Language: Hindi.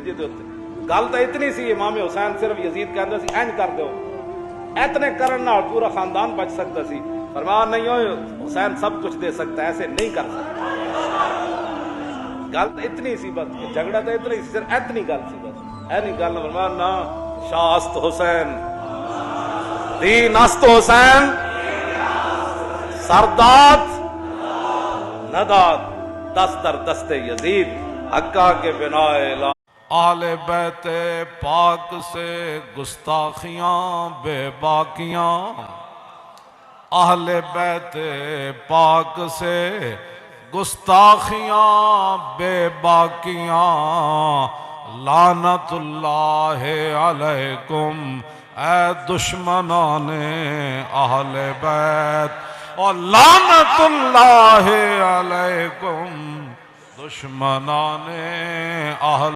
जिहदे उत्ते गल तो इतनी सी, इमाम हुसैन सिर्फ यजीद कहंदा सी इंज कर दो, इतने करन नाल पूरा खानदान बच सकता सी। फरमाया नहीं हो हुसैन सब कुछ दे सकता है, ऐसे नहीं कर सकता। गल तो इतनी सी बस, झगड़ा तो इतना ही सिर्फ इतनी गल सी बस, ऐनी गल फरमाया ना शास्त हुसैन दीन अस्त हुसैन सरदाद नदाद दस्तर दस्ते यजीद हक्का के बिना आहले बैते पाक से गुस्ताखियां बेबाकियां, आहले बैते पाक से गुस्ताखियां बेबाकियां, लानतुल्लाह अलैकुम ए दुश्मनाने आहले बैत, और लानतुल्लाह अलैकुम दुश्मनाने आहले